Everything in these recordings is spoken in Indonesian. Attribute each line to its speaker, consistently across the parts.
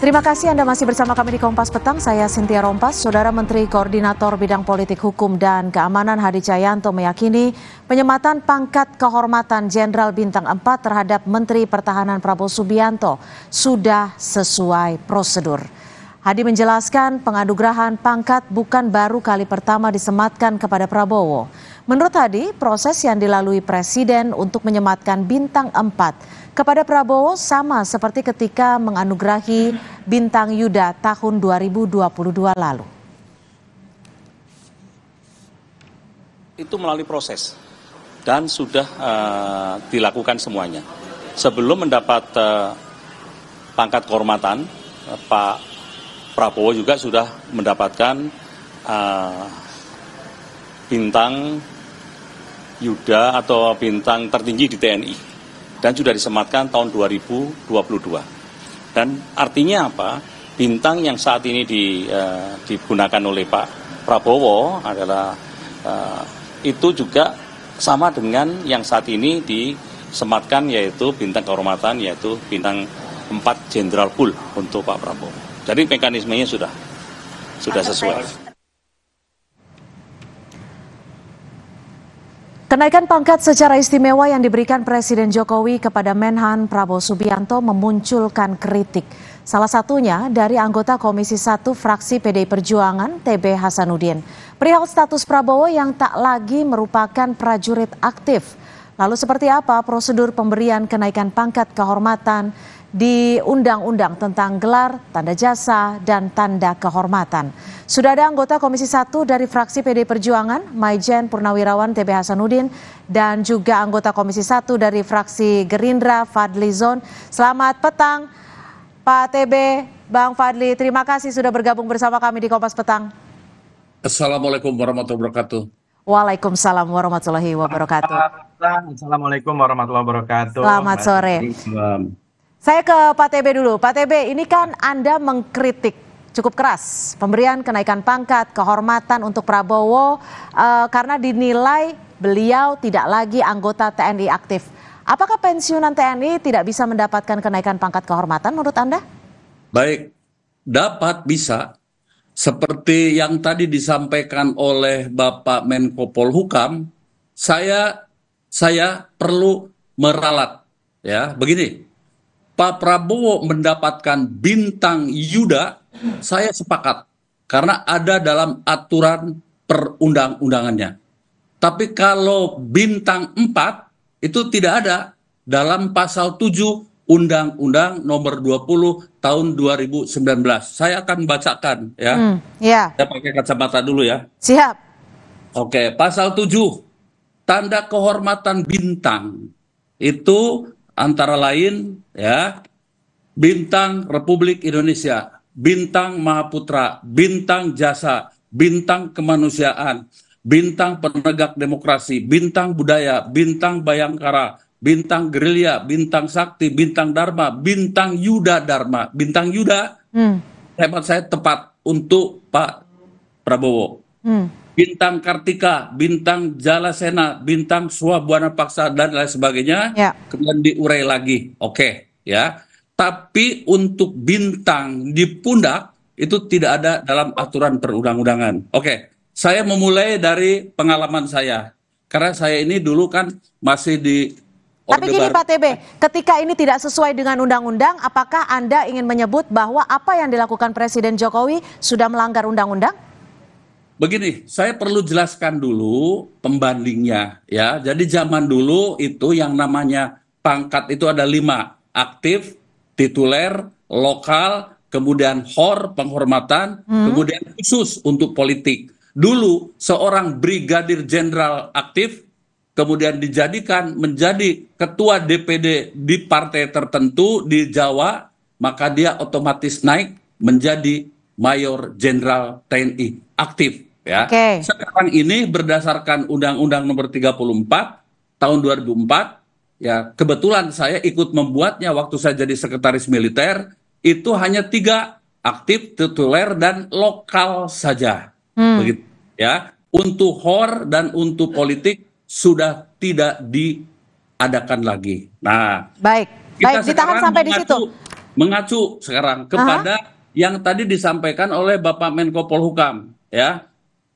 Speaker 1: Terima kasih Anda masih bersama kami di Kompas Petang. Saya Cynthia Rompas. Saudara Menteri Koordinator Bidang Politik Hukum dan Keamanan Hadi Cahyanto meyakini penyematan pangkat kehormatan Jenderal Bintang 4 terhadap Menteri Pertahanan Prabowo Subianto sudah sesuai prosedur. Hadi menjelaskan penganugerahan pangkat bukan baru kali pertama disematkan kepada Prabowo. Menurut Hadi, proses yang dilalui Presiden untuk menyematkan Bintang 4 kepada Prabowo sama seperti ketika menganugerahi Bintang Yuda tahun 2022 lalu.
Speaker 2: Itu melalui proses dan sudah dilakukan semuanya. Sebelum mendapat pangkat kehormatan, Pak Prabowo juga sudah mendapatkan bintang Yuda atau bintang tertinggi di TNI dan sudah disematkan tahun 2022. Dan artinya apa? Bintang yang saat ini digunakan oleh Pak Prabowo adalah itu juga sama dengan yang saat ini disematkan, yaitu bintang kehormatan, yaitu bintang 4 Jenderal Pul untuk Pak Prabowo. Jadi mekanismenya sudah sesuai.
Speaker 1: Kenaikan pangkat secara istimewa yang diberikan Presiden Jokowi kepada Menhan Prabowo Subianto memunculkan kritik. Salah satunya dari anggota Komisi 1 fraksi PDI Perjuangan, TB Hasanuddin. Perihal status Prabowo yang tak lagi merupakan prajurit aktif. Lalu seperti apa prosedur pemberian kenaikan pangkat kehormatan di Undang-Undang tentang gelar, tanda jasa, dan tanda kehormatan? Sudah ada anggota Komisi 1 dari fraksi PDI Perjuangan, Maijen Purnawirawan TB Hasanuddin, dan juga anggota Komisi 1 dari fraksi Gerindra, Fadli Zon. Selamat petang, Pak TB, Bang Fadli. Terima kasih sudah bergabung bersama kami di Kompas Petang.
Speaker 3: Assalamualaikum warahmatullahi wabarakatuh.
Speaker 1: Waalaikumsalam warahmatullahi wabarakatuh.
Speaker 4: Assalamualaikum warahmatullahi wabarakatuh.
Speaker 1: Selamat sore. Saya ke Pak TB dulu. Pak TB, ini kan Anda mengkritik cukup keras pemberian kenaikan pangkat kehormatan untuk Prabowo karena dinilai beliau tidak lagi anggota TNI aktif. Apakah pensiunan TNI tidak bisa mendapatkan kenaikan pangkat kehormatan menurut Anda?
Speaker 3: Baik, dapat, bisa. Seperti yang tadi disampaikan oleh Bapak Menko Polhukam, saya perlu meralat. Ya, begini, Pak Prabowo mendapatkan bintang Yuda, saya sepakat. Karena ada dalam aturan perundang-undangannya. Tapi kalau bintang 4, itu tidak ada dalam pasal 7 Undang-Undang nomor 20 tahun 2019. Saya akan bacakan ya.
Speaker 1: Ya.
Speaker 3: Saya pakai kacamata dulu ya.
Speaker 1: Siap.
Speaker 3: Oke, pasal 7. Tanda kehormatan bintang itu antara lain ya, bintang Republik Indonesia, bintang Mahaputra, bintang jasa, bintang kemanusiaan, bintang penegak demokrasi, bintang budaya, bintang bayangkara, bintang gerilya, bintang sakti, bintang dharma, bintang Yuda Dharma. Bintang Yuda, hemat saya tepat untuk Pak Prabowo. Bintang Kartika, bintang Jalasena, bintang Swabwana Paksa, dan lain sebagainya. Ya. Kemudian diurai lagi. Oke, ya. Tapi untuk bintang di pundak, itu tidak ada dalam aturan perundang-undangan. Oke, saya memulai dari pengalaman saya. Karena saya ini dulu kan masih di
Speaker 1: Tapi gini Pak TB, ketika ini tidak sesuai dengan undang-undang, apakah Anda ingin menyebut bahwa apa yang dilakukan Presiden Jokowi sudah melanggar undang-undang?
Speaker 3: Begini, saya perlu jelaskan dulu pembandingnya ya. Jadi zaman dulu itu yang namanya pangkat itu ada 5, aktif, tituler, lokal, kemudian HOR, penghormatan, kemudian khusus untuk politik. Dulu seorang brigadir jenderal aktif, kemudian dijadikan menjadi ketua DPD di partai tertentu di Jawa, maka dia otomatis naik menjadi mayor jenderal TNI aktif. Ya. Sekarang ini berdasarkan Undang-Undang nomor 34 tahun 2004, ya kebetulan saya ikut membuatnya waktu saya jadi sekretaris militer, itu hanya 3, aktif, tituler, dan lokal saja. Begitu, ya. Untuk HOR dan untuk politik sudah tidak diadakan lagi. Nah,
Speaker 1: baik, ditahan sampai di situ.
Speaker 3: mengacu sekarang kepada yang tadi disampaikan oleh Bapak Menko Polhukam, ya.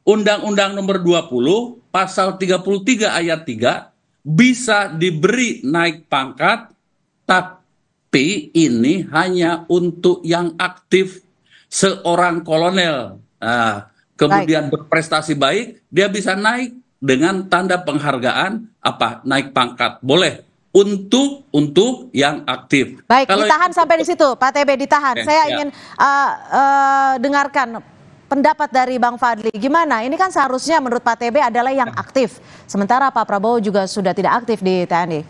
Speaker 3: Undang-Undang Nomor 20 Pasal 33 Ayat 3 bisa diberi naik pangkat, tapi ini hanya untuk yang aktif. Seorang kolonel kemudian berprestasi baik, dia bisa naik dengan tanda penghargaan naik pangkat. Boleh untuk yang aktif.
Speaker 1: Baik, ditahan sampai di situ, Pak TB, ditahan. Saya ingin dengarkan pendapat dari Bang Fadli. Gimana? Ini kan seharusnya menurut Pak TB adalah yang aktif. Sementara Pak Prabowo juga sudah tidak aktif di TNI.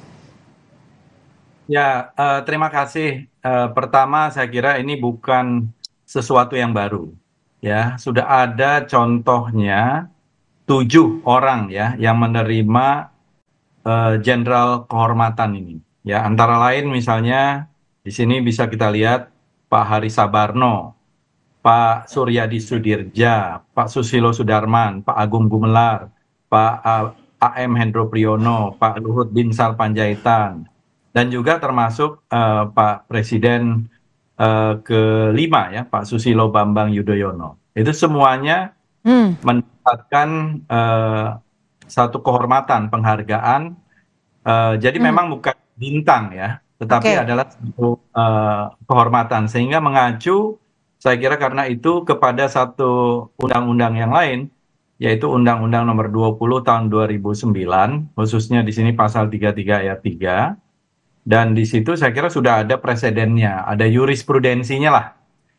Speaker 4: Ya, terima kasih. Pertama, saya kira ini bukan sesuatu yang baru. Ya, sudah ada contohnya 7 orang ya yang menerima jenderal kehormatan ini. Ya, antara lain misalnya di sini bisa kita lihat Pak Hari Sabarno, Pak Suryadi Sudirja, Pak Susilo Sudarman, Pak Agung Gumelar, Pak AM Hendro Priyono, Pak Luhut Binsar Panjaitan, dan juga termasuk Pak Presiden kelima ya, Pak Susilo Bambang Yudhoyono. Itu semuanya mendapatkan satu kehormatan, penghargaan. Jadi memang bukan bintang ya, tetapi adalah satu kehormatan. Sehingga mengacu, saya kira karena itu kepada satu undang-undang yang lain, yaitu Undang-Undang Nomor 20 Tahun 2009, khususnya di sini Pasal 33 Ayat 3. Dan di situ saya kira sudah ada presidennya, ada jurisprudensinya lah.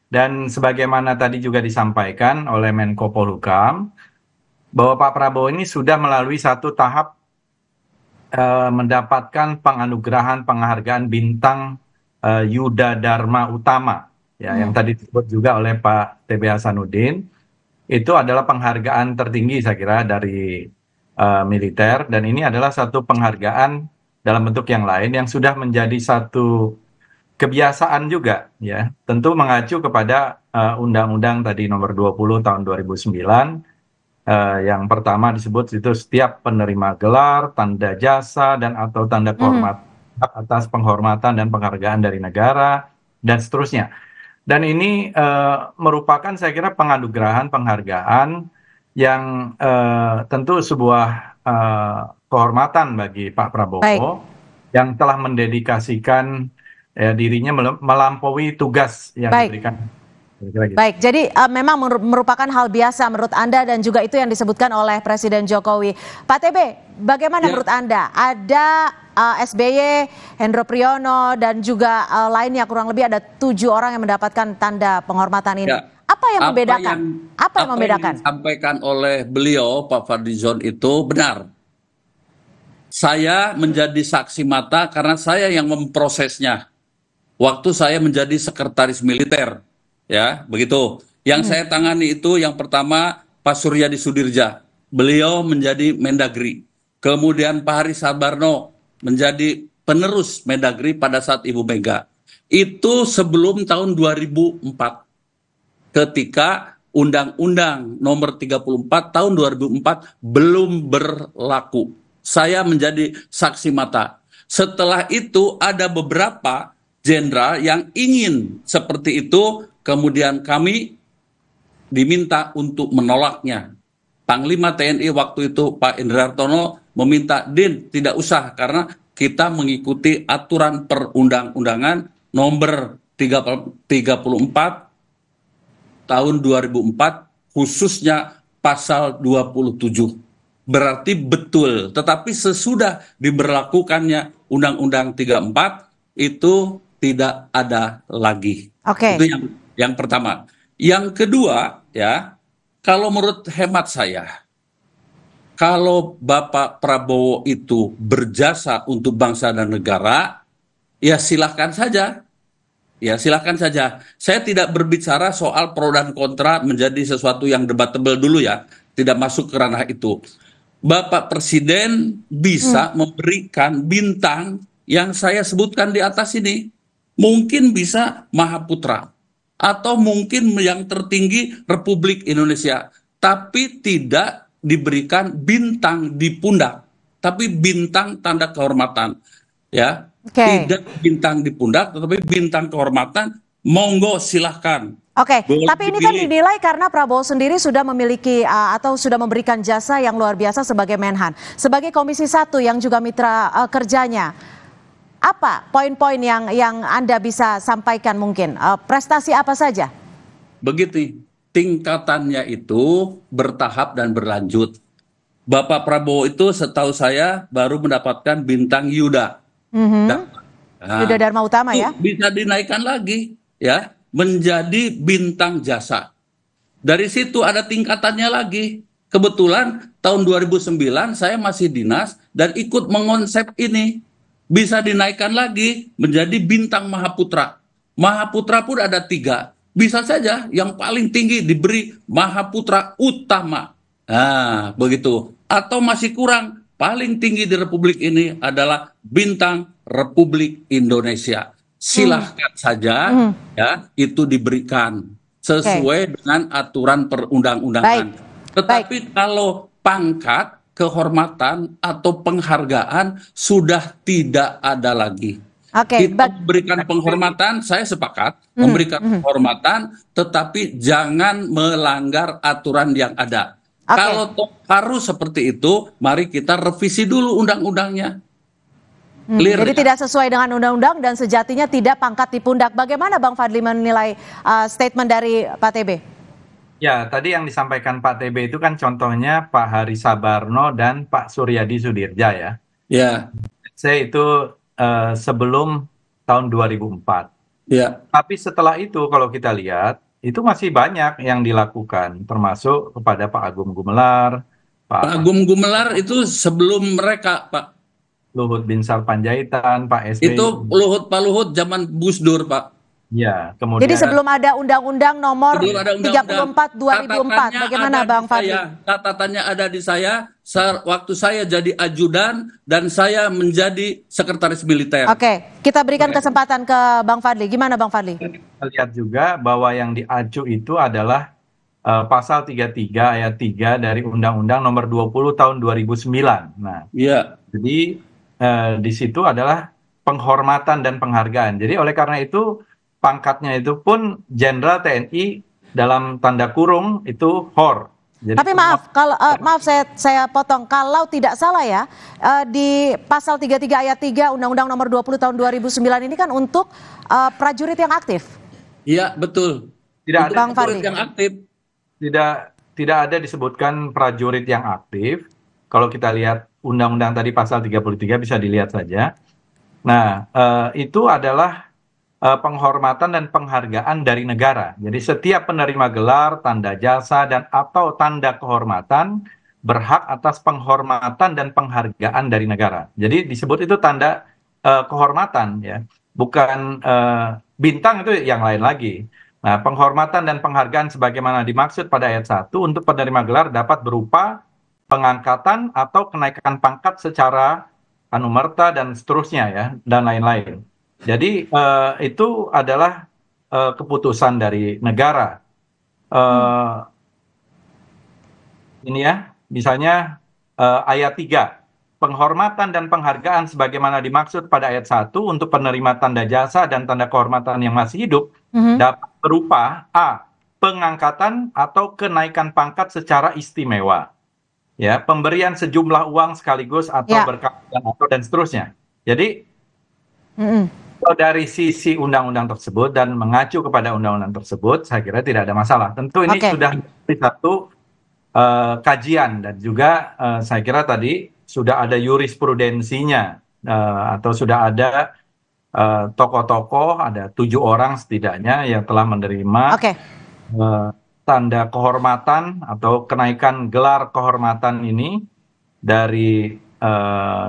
Speaker 4: Dan sebagaimana tadi juga disampaikan oleh Menko Polhukam, bahwa Pak Prabowo ini sudah melalui satu tahap mendapatkan penganugerahan penghargaan bintang Yuda Dharma Utama, ya, yang tadi disebut juga oleh Pak TB Hasanuddin. Itu adalah penghargaan tertinggi saya kira dari militer, dan ini adalah satu penghargaan dalam bentuk yang lain yang sudah menjadi satu kebiasaan juga, ya. Tentu mengacu kepada Undang-Undang tadi Nomor 20 Tahun 2009. Yang pertama disebut itu setiap penerima gelar, tanda jasa, dan atau tanda kehormatan atas penghormatan dan penghargaan dari negara, dan seterusnya. Dan ini merupakan saya kira penganugerahan, penghargaan yang tentu sebuah kehormatan bagi Pak Prabowo yang telah mendedikasikan dirinya melampaui tugas yang diberikan.
Speaker 1: Baik, jadi memang merupakan hal biasa menurut Anda dan juga itu yang disebutkan oleh Presiden Jokowi. Pak TB, bagaimana menurut Anda? Ada SBY, Hendro Priyono, dan juga lainnya, kurang lebih ada 7 orang yang mendapatkan tanda penghormatan ini. Apa yang membedakan? Apa yang membedakan?
Speaker 3: Yang disampaikan oleh beliau, Pak Fadlizon, itu benar. Saya menjadi saksi mata karena saya yang memprosesnya. Waktu saya menjadi sekretaris militer. Ya, begitu. Yang saya tangani itu yang pertama Pak Suryadi Sudirja. Beliau menjadi Mendagri. Kemudian Pak Hari Sabarno menjadi penerus Mendagri pada saat Ibu Mega. Itu sebelum tahun 2004. Ketika Undang-Undang Nomor 34 Tahun 2004 belum berlaku. Saya menjadi saksi mata. Setelah itu ada beberapa jenderal yang ingin seperti itu, kemudian kami diminta untuk menolaknya. Panglima TNI waktu itu Pak Indra Hartono meminta, Din, tidak usah karena kita mengikuti aturan perundang-undangan nomor 34 tahun 2004, khususnya pasal 27. Berarti betul, tetapi sesudah diberlakukannya Undang-Undang 34 itu tidak ada lagi. Itu yang pertama. Yang kedua, ya, kalau menurut hemat saya, kalau Bapak Prabowo itu berjasa untuk bangsa dan negara, ya silahkan saja. Ya silahkan saja. Saya tidak berbicara soal pro dan kontra menjadi sesuatu yang debatable dulu ya. Tidak masuk ke ranah itu. Bapak Presiden bisa memberikan bintang yang saya sebutkan di atas ini. Mungkin bisa Mahaputra. Atau mungkin yang tertinggi Republik Indonesia. Tapi tidak diberikan bintang di pundak. Tapi bintang tanda kehormatan. ya.
Speaker 1: Oke.
Speaker 3: Tidak bintang di pundak, tetapi bintang kehormatan. Monggo silahkan.
Speaker 1: Oke,
Speaker 3: Boleh
Speaker 1: tapi ini kan
Speaker 3: dipilih.
Speaker 1: dinilai karena Prabowo sendiri sudah memiliki atau sudah memberikan jasa yang luar biasa sebagai Menhan. Sebagai Komisi 1 yang juga mitra kerjanya, apa poin-poin yang Anda bisa sampaikan mungkin? Prestasi apa saja?
Speaker 3: Begini, tingkatannya itu bertahap dan berlanjut. Bapak Prabowo itu setahu saya baru mendapatkan bintang Yuda. Nah,
Speaker 1: Yuda Dharma Utama ya?
Speaker 3: bisa dinaikkan lagi ya menjadi bintang jasa. Dari situ ada tingkatannya lagi. Kebetulan tahun 2009 saya masih dinas dan ikut mengonsep ini. Bisa dinaikkan lagi menjadi bintang Mahaputra. Mahaputra pun ada 3. Bisa saja yang paling tinggi diberi Mahaputra Utama. Nah, begitu. Atau masih kurang, paling tinggi di Republik ini adalah bintang Republik Indonesia. Silahkan saja ya itu diberikan sesuai dengan aturan perundang-undangan. Tetapi kalau pangkat, kehormatan atau penghargaan sudah tidak ada lagi. Kita memberikan penghormatan, saya sepakat memberikan penghormatan, tetapi jangan melanggar aturan yang ada. Kalau harus seperti itu, mari kita revisi dulu undang-undangnya.
Speaker 1: Jadi tidak sesuai dengan undang-undang dan sejatinya tidak pangkat di pundak. Bagaimana Bang Fadli menilai statement dari Pak TB?
Speaker 4: Ya, tadi yang disampaikan Pak TB itu kan contohnya Pak Hari Sabarno dan Pak Suryadi Sudirja ya.
Speaker 3: Ya.
Speaker 4: Saya itu sebelum tahun 2004.
Speaker 3: Ya.
Speaker 4: Tapi setelah itu kalau kita lihat, itu masih banyak yang dilakukan, termasuk kepada Pak Agung Gumelar.
Speaker 3: Pak Agung Gumelar itu sebelum mereka, Pak.
Speaker 4: Luhut Binsar Panjaitan, Pak SBY.
Speaker 3: Itu Pak Luhut zaman Gus Dur, Pak.
Speaker 4: Ya, kemudian.
Speaker 1: Jadi sebelum ada Undang-Undang Nomor 34 2004, bagaimana Bang Fadli?
Speaker 3: Catatannya ada di saya waktu saya jadi ajudan dan saya menjadi sekretaris militer.
Speaker 1: Oke, kita berikan kesempatan ke Bang Fadli. Gimana Bang Fadli?
Speaker 4: Kita lihat juga bahwa yang diacu itu adalah pasal 33 ayat 3 dari Undang-Undang Nomor 20 tahun 2009. Nah,
Speaker 3: iya.
Speaker 4: Jadi di situ adalah penghormatan dan penghargaan. Jadi oleh karena itu pangkatnya itu pun Jenderal TNI dalam tanda kurung itu HOR. Jadi
Speaker 1: tapi maaf, kalau maaf saya potong. Kalau tidak salah ya, di pasal 33 ayat 3 Undang-Undang Nomor 20 tahun 2009 ini kan untuk prajurit yang aktif.
Speaker 3: Iya, betul.
Speaker 4: Tidak ada
Speaker 3: prajurit yang aktif.
Speaker 4: Tidak ada disebutkan prajurit yang aktif. Kalau kita lihat undang-undang tadi pasal 33 bisa dilihat saja. Nah, itu adalah penghormatan dan penghargaan dari negara. Jadi setiap penerima gelar, tanda jasa, dan atau tanda kehormatan berhak atas penghormatan dan penghargaan dari negara. Jadi disebut itu tanda kehormatan, ya, bukan bintang, itu yang lain lagi. Nah, penghormatan dan penghargaan sebagaimana dimaksud pada ayat 1 untuk penerima gelar dapat berupa pengangkatan atau kenaikan pangkat secara anumerta dan seterusnya, ya, dan lain-lain. Jadi itu adalah keputusan dari negara. Ini ya, misalnya ayat 3, penghormatan dan penghargaan sebagaimana dimaksud pada ayat 1 untuk penerima tanda jasa dan tanda kehormatan yang masih hidup dapat berupa A, pengangkatan atau kenaikan pangkat secara istimewa, ya, pemberian sejumlah uang sekaligus atau berkat dan seterusnya. Jadi dari sisi undang-undang tersebut dan mengacu kepada undang-undang tersebut, saya kira tidak ada masalah. Tentu ini sudah menjadi satu kajian dan juga saya kira tadi sudah ada jurisprudensinya atau sudah ada tokoh-tokoh, ada 7 orang setidaknya yang telah menerima tanda kehormatan atau kenaikan gelar kehormatan ini dari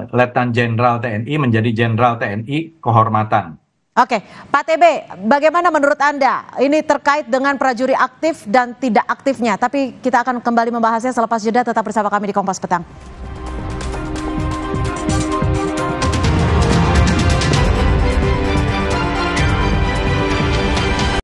Speaker 4: Letnan Jenderal TNI menjadi Jenderal TNI kehormatan.
Speaker 1: Oke, Pak TB, bagaimana menurut Anda? Ini terkait dengan prajurit aktif dan tidak aktifnya, tapi kita akan kembali membahasnya selepas jeda. Tetap bersama kami di Kompas Petang.